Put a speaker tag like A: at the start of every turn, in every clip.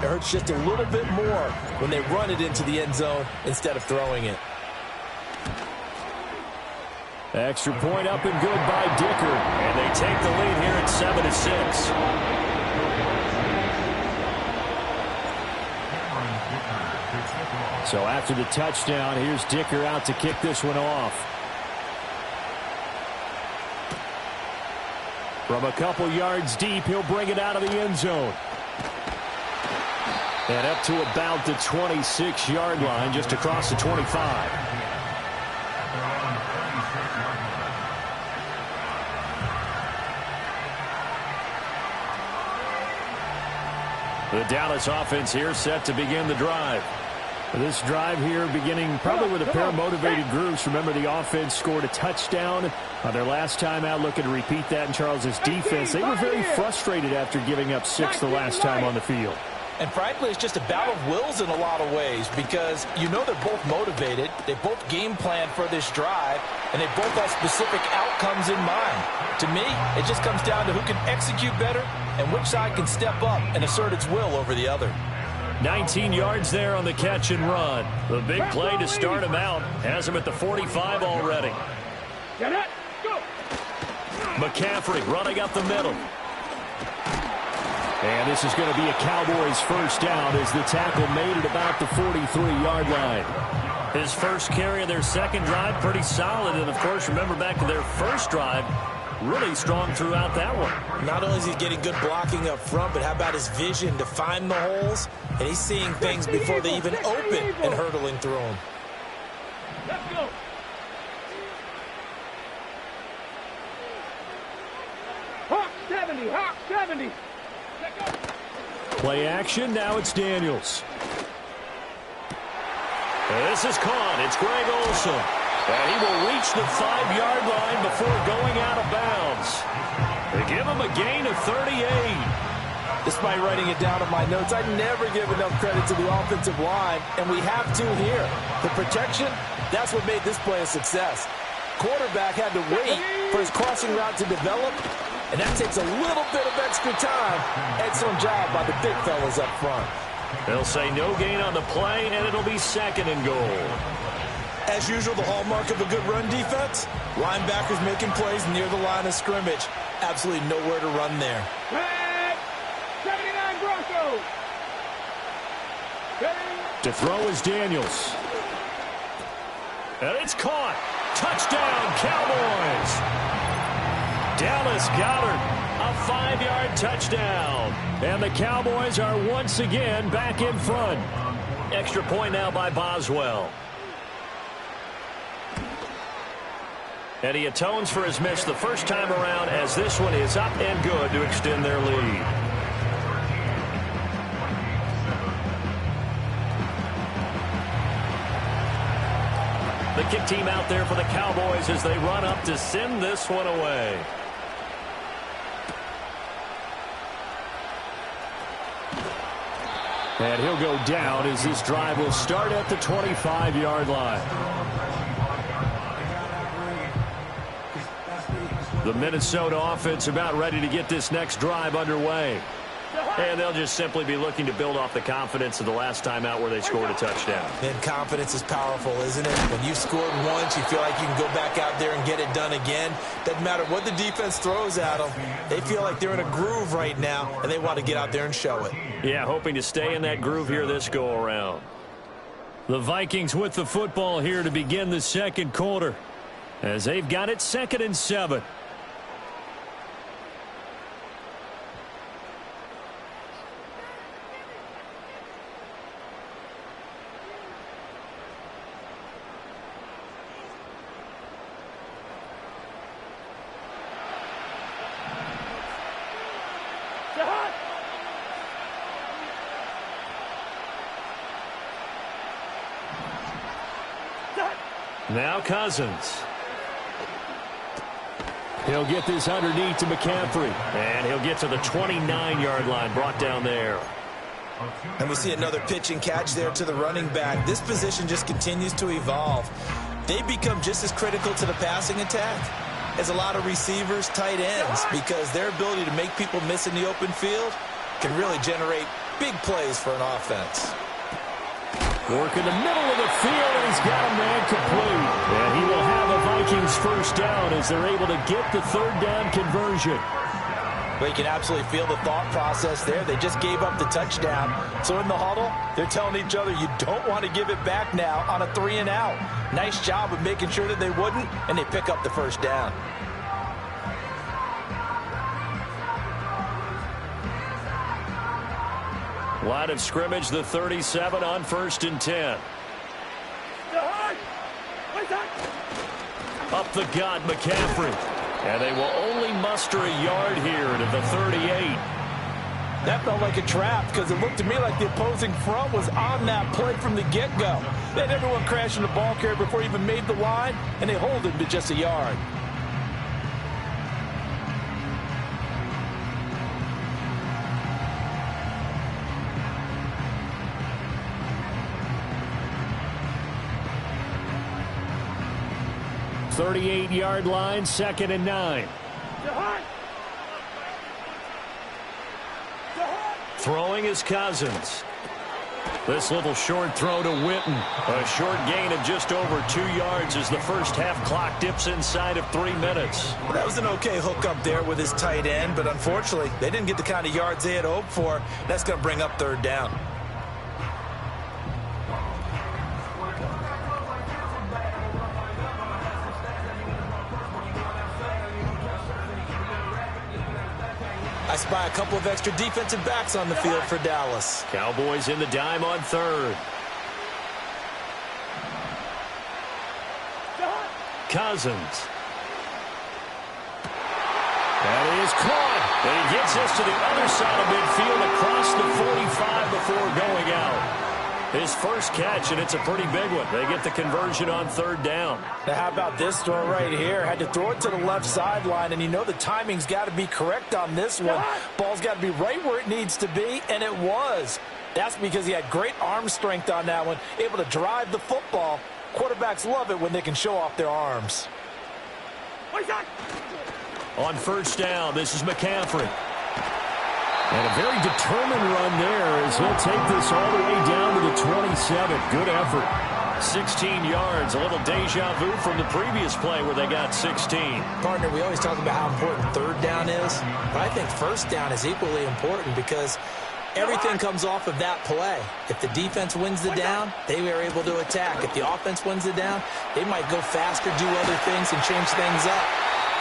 A: It hurts just a little bit more when they run it into the end zone instead of throwing it.
B: Extra point up and good by Dicker.
C: And they take the lead here at 7-6.
B: So after the touchdown, here's Dicker out to kick this one off. From a couple yards deep, he'll bring it out of the end zone. And up to about the 26-yard line, just across the 25. The Dallas offense here set to begin the drive. This drive here beginning probably with a pair of motivated groups. Remember, the offense scored a touchdown on their last time out. Looking to repeat that in Charles's defense. They were very frustrated after giving up 6 the last time on the field.
A: And frankly, it's just a battle of wills in a lot of ways because you know they're both motivated. They both game plan for this drive, and they both have specific outcomes in mind. To me, it just comes down to who can execute better and which side can step up and assert its will over the other.
B: 19 yards there on the catch and run. The big play to start him out has him at the 45 already. McCaffrey running up the middle. And this is going to be a Cowboys first down as the tackle made at about the 43-yard line. His first carry of their second drive, pretty solid. And, of course, remember back to their first drive, really strong throughout that one.
A: Not only is he getting good blocking up front, but how about his vision to find the holes? And he's seeing things before they even open and hurdling through them.
D: Let's go. Hawk 70, Hawk 70.
B: Play action, now it's Daniels. This is caught. It's Greg Olsen. And he will reach the 5-yard line before going out of bounds. They give him a gain of 38.
A: Despite writing it down in my notes, I never give enough credit to the offensive line, and we have to here. The protection, that's what made this play a success. Quarterback had to wait for his crossing route to develop, and that takes a little bit of extra time. Excellent job by the big fellas up front.
B: They'll say no gain on the play, and it'll be 2nd and goal.
A: As usual, the hallmark of a good run defense, linebackers making plays near the line of scrimmage. Absolutely nowhere to run there.
D: 79 Broncos.
B: To throw is Daniels. And it's caught. Touchdown, Cowboys. Dallas Goedert, a 5-yard touchdown. And the Cowboys are once again back in front. Extra point now by Boswell. And he atones for his miss the first time around as this one is up and good to extend their lead. The kick team out there for the Cowboys as they run up to send this one away. And he'll go down as this drive will start at the 25-yard line. The Minnesota offense about ready to get this next drive underway. And they'll just simply be looking to build off the confidence of the last time out where they scored a touchdown.
A: And confidence is powerful, isn't it? When you've scored once, you feel like you can go back out there and get it done again. Doesn't matter what the defense throws at them. They feel like they're in a groove right now, and they want to get out there and show it.
B: Yeah, hoping to stay in that groove here this go-around. The Vikings with the football here to begin the second quarter as they've got it 2nd and 7. Now Cousins. He'll get this underneath to McCaffrey. And he'll get to the 29-yard line, brought down there.
A: And we see another pitch and catch there to the running back. This position just continues to evolve. They become just as critical to the passing attack as a lot of receivers, tight ends, because their ability to make people miss in the open field can really generate Big plays for an offense.
B: Work in the middle of the field, and he's got a man complete. And he will have a Vikings first down as they're able to get the third down conversion.
A: But you can absolutely feel the thought process there. They just gave up the touchdown. So in the huddle, they're telling each other, you don't want to give it back now on a 3-and-out. Nice job of making sure that they wouldn't, and they pick up the first down.
C: Line of scrimmage, the 37 on 1st and 10. Up the gut, McCaffrey. And they will only muster a yard here to the 38.
A: That felt like a trap because it looked to me like the opposing front was on that play from the get-go. They had everyone crashing the ball carrier before he even made the line, and they hold him to just a yard.
B: .38-yard line, 2nd and 9.
C: Throwing is Cousins. This little short throw to Witten. A short gain of just over 2 yards as the first half clock dips inside of 3 minutes.
A: Well, that was an okay hook up there with his tight end, but unfortunately, they didn't get the kind of yards they had hoped for. That's going to bring up 3rd down. I spy a couple of extra defensive backs on the field for Dallas.
C: Cowboys in the dime on 3rd. Cousins.
B: That is caught.
C: And he gets us to the other side of midfield across the 45 before going out. His first catch, and it's a pretty big one. They get the conversion on 3rd down.
A: Now, how about this throw right here? Had to throw it to the left sideline, and you know the timing's got to be correct on this one. Ball's got to be right where it needs to be, and it was. That's because he had great arm strength on that one, able to drive the football. Quarterbacks love it when they can show off their arms.
C: On 1st down, this is McCaffrey.
B: And a very determined run there as he'll take this all the way down to the 27. Good effort.
C: 16 yards, a little deja vu from the previous play where they got 16.
A: Partner, we always talk about how important 3rd down is, but I think 1st down is equally important because everything comes off of that play. If the defense wins the down, they are able to attack. If the offense wins the down, they might go faster, do other things, and change things up.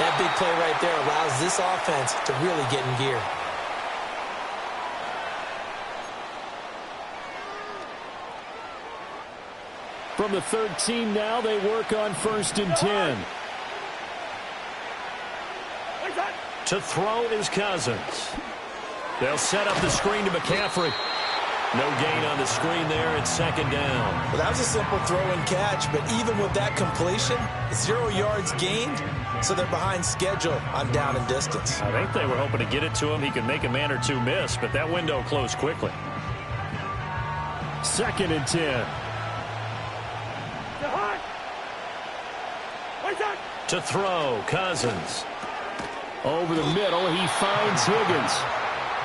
A: That big play right there allows this offense to really get in gear.
B: From the 13 now, they work on 1st and 10.
C: To throw is Cousins. They'll set up the screen to McCaffrey. No gain on the screen there. It's 2nd down.
A: Well, that was a simple throw and catch, but even with that completion, 0 yards gained, so they're behind schedule on down and distance.
C: I think they were hoping to get it to him. He could make a man or two miss, but that window closed quickly.
B: 2nd and 10.
C: To throw, Cousins.
B: Over the middle, he finds Higgins.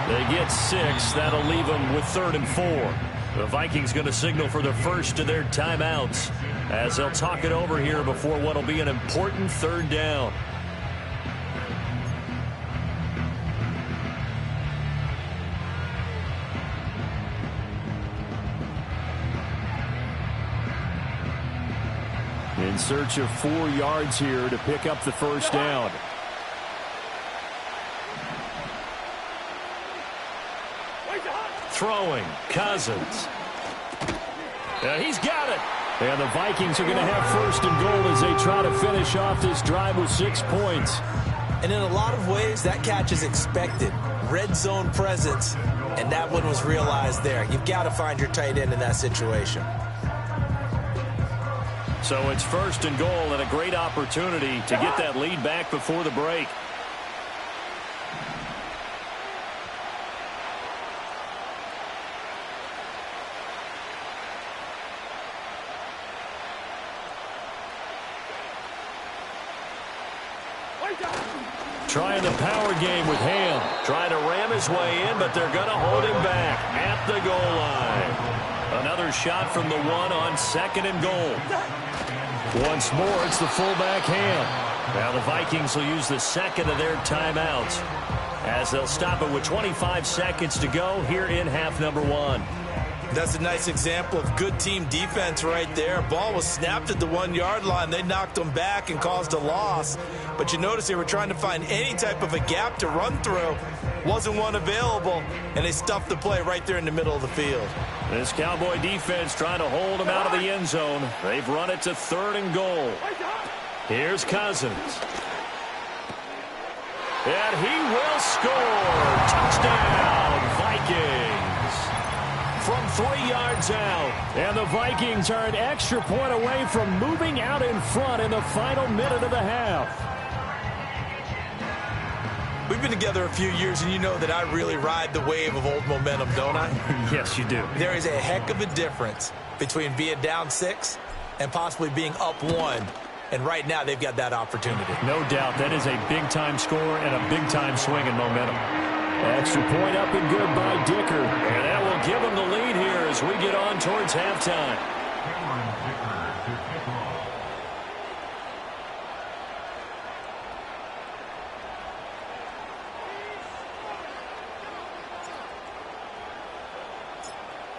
C: They get 6. That'll leave them with 3rd and 4. The Vikings going to signal for the first of their timeouts as they'll talk it over here before what will be an important 3rd down.
B: In search of 4 yards here to pick up the first down.
C: Throwing, Cousins. He's got it.
B: And the Vikings are going to have 1st and goal as they try to finish off this drive with 6 points.
A: And in a lot of ways, that catch is expected. Red zone presence, and that one was realized there. You've got to find your tight end in that situation.
C: So it's 1st and goal and a great opportunity to get that lead back before the break. Trying the power game with Ham. Trying to ram his way in, but they're going to hold him back at the goal line. Another shot from the one on 2nd and goal. Once more, it's the fullback Ham. Now the Vikings will use the second of their timeouts as they'll stop it with 25 seconds to go here in half number 1.
A: That's a nice example of good team defense right there. Ball was snapped at the 1-yard line. They knocked them back and caused a loss. But you notice they were trying to find any type of a gap to run through. Wasn't one available, and they stuffed the play right there in the middle of the field.
C: This Cowboy defense trying to hold him out of the end zone. They've run it to 3rd and goal. Here's Cousins. And he will score. Touchdown, Vikings. From 3 yards out.
B: And the Vikings are an extra point away from moving out in front in the final minute of the half.
A: We've been together a few years, and you know that I really ride the wave of old momentum, don't I?
B: Yes, you do.
A: There is a heck of a difference between being down 6 and possibly being up 1. And right now, they've got that opportunity.
B: No doubt. That is a big-time score and a big-time swing in momentum. Extra point up and good by Dicker.
C: And that will give them the lead here as we get on towards halftime.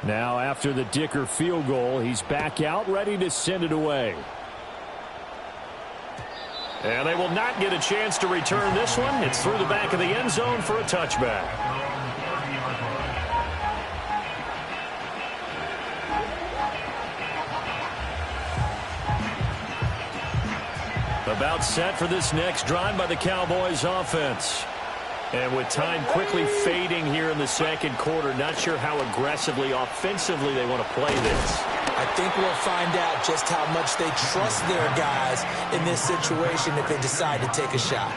B: Now after the Dicker field goal, he's back out ready to send it away.
C: And they will not get a chance to return this one. It's through the back of the end zone for a touchback. About set for this next drive by the Cowboys offense. And with time quickly fading here in the 2nd quarter, not sure how aggressively, offensively they want to play this.
A: I think we'll find out just how much they trust their guys in this situation if they decide to take a shot.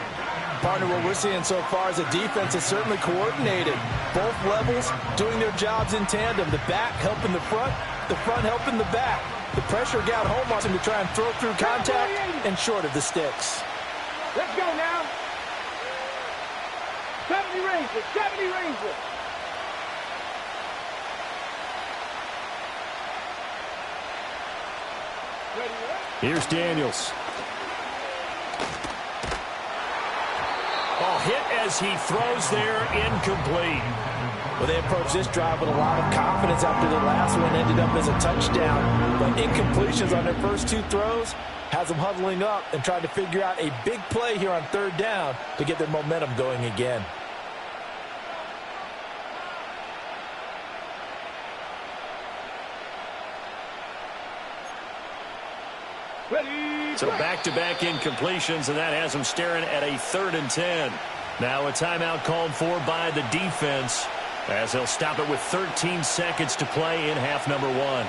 A: Partner, what we're seeing so far is the defense is certainly coordinated. Both levels doing their jobs in tandem. The back helping the front helping the back. The pressure got home on him to try and throw through contact and short of the sticks.
D: Let's go now. 70 Rangers, 70 Rangers.
B: Here's Daniels.
C: Oh, hit as he throws there, incomplete.
A: Well, they approached this drive with a lot of confidence after the last one ended up as a touchdown. But incompletions on their first 2 throws has them huddling up and trying to figure out a big play here on 3rd down to get their momentum going again.
C: So back-to-back incompletions, and that has them staring at a 3rd and 10. Now a timeout called for by the defense as they'll stop it with 13 seconds to play in half number 1.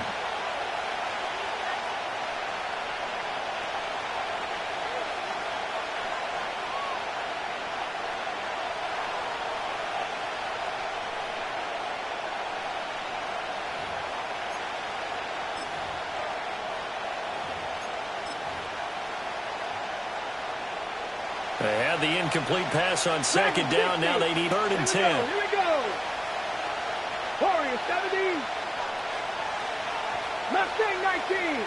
C: They had the incomplete pass on 2nd down. Now they need 3rd and 10.
D: Here we go. Warriors 70. Mustang 19.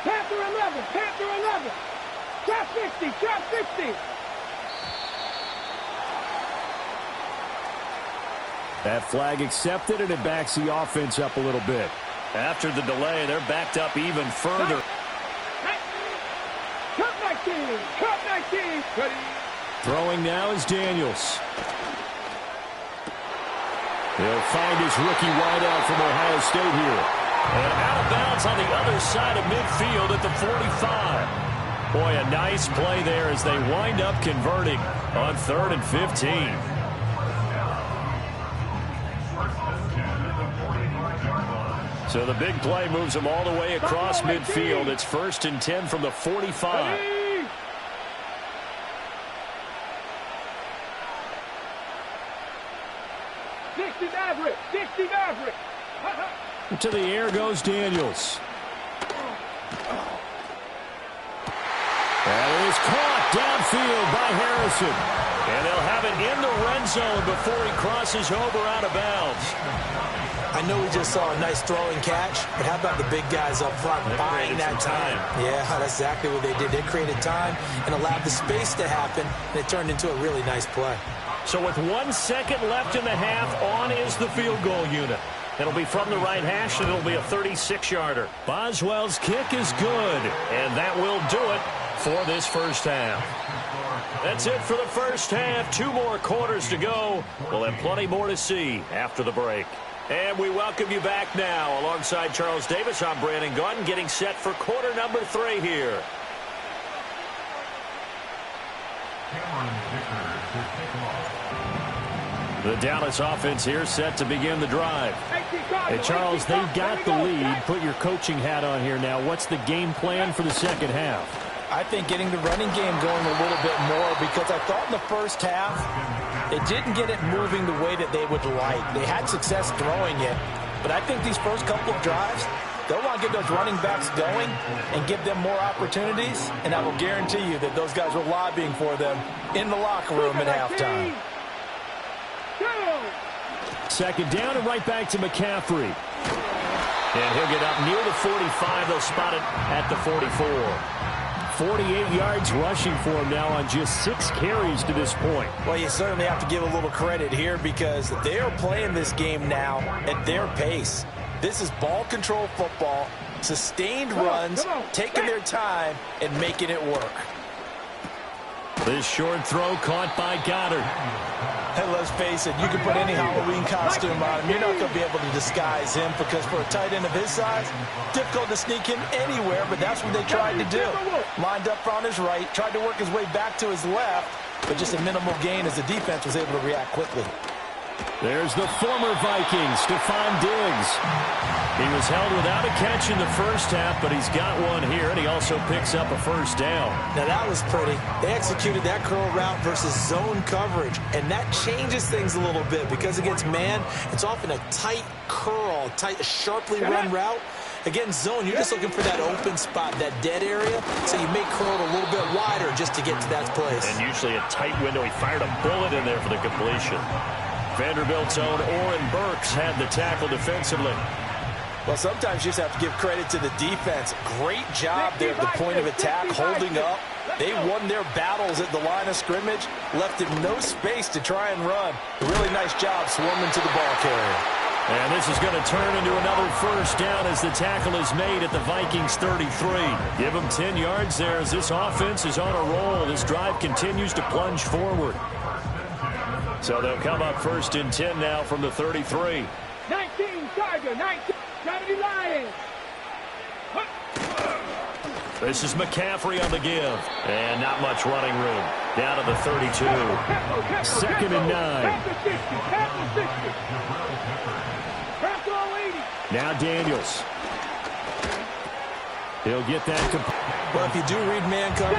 D: Panther 11. Panther 11. Trap 60. Trap 60.
B: That flag accepted, and it backs the offense up a little bit.
C: After the delay, they're backed up even further.
D: Trap 19. Trap 19. Ready.
B: Throwing now is Daniels. He'll find his rookie wideout from Ohio State here.
C: And out of bounds on the other side of midfield at the 45. Boy, a nice play there as they wind up converting on 3rd and 15. So the big play moves them all the way across midfield. It's 1st and 10 from the 45.
D: 60 Maverick. 60 Maverick.
B: To the air goes Daniels. And it is caught downfield by Harrison.
C: And they'll have it in the red zone before he crosses over out of bounds.
A: I know we just saw a nice throwing catch, but how about the big guys up front buying that time? Yeah, that's exactly what they did. They created time and allowed the space to happen, and it turned into a really nice play.
C: So with 1 second left in the half, on is the field goal unit. It'll be from the right hash, and it'll be a 36-yarder. Boswell's kick is good, and that will do it for this first half. That's it for the first half. 2 more quarters to go. We'll have plenty more to see after the break. And we welcome you back now. Alongside Charles Davis, I'm Brandon Gaudin, getting set for quarter number 3 here. The Dallas offense here set to begin the drive.
B: Hey, Charles, they've got the lead. Put your coaching hat on here now. What's the game plan for the second half?
A: I think getting the running game going a little bit more, because I thought in the first half they didn't get it moving the way that they would like. They had success throwing it, but I think these first couple of drives, they'll want to get those running backs going and give them more opportunities, and I will guarantee you that those guys were lobbying for them in the locker room at halftime.
B: Second down and right back to McCaffrey.
C: And he'll get up near the 45. They'll spot it at the 44.
B: 48 yards rushing for him now on just 6 carries to this point.
A: Well, you certainly have to give a little credit here, because they are playing this game now at their pace. This is ball control football, sustained runs, taking their time and making it work.
C: This short throw caught by Goddard.
A: Hey, let's face it, you can put any Halloween costume on him. You're not going to be able to disguise him, because for a tight end of his size, difficult to sneak him anywhere, but that's what they tried to do. Lined up on his right, tried to work his way back to his left, but just a minimal gain as the defense was able to react quickly.
B: There's the former Viking, Stephon Diggs.
C: He was held without a catch in the first half, but he's got one here, and he also picks up a first down.
A: Now, that was pretty. They executed that curl route versus zone coverage, and that changes things a little bit, because against man, it's often a tight curl, sharply run route. Against zone, you're just looking for that open spot, that dead area, so you may curl it a little bit wider just to get to that place.
C: And usually a tight window. He fired a bullet in there for the completion. Vanderbilt's own Oren Burks had the tackle defensively.
A: Well, sometimes you just have to give credit to the defense. Great job there at the point of attack, holding up. They won their battles at the line of scrimmage, left him no space to try and run. A really nice job swarming to the ball carrier.
C: And this is going to turn into another first down as the tackle is made at the Vikings 33. Give them 10 yards there as this offense is on a roll. This drive continues to plunge forward. So they'll come up first and 10 now from the 33.
D: 19, Tiger, 19. Gotta be lying.
C: This is McCaffrey on the give. And not much running room. Down to the 32.
B: Second and 9. Now Daniels. He'll get that.
A: Well, if you do read man coverage,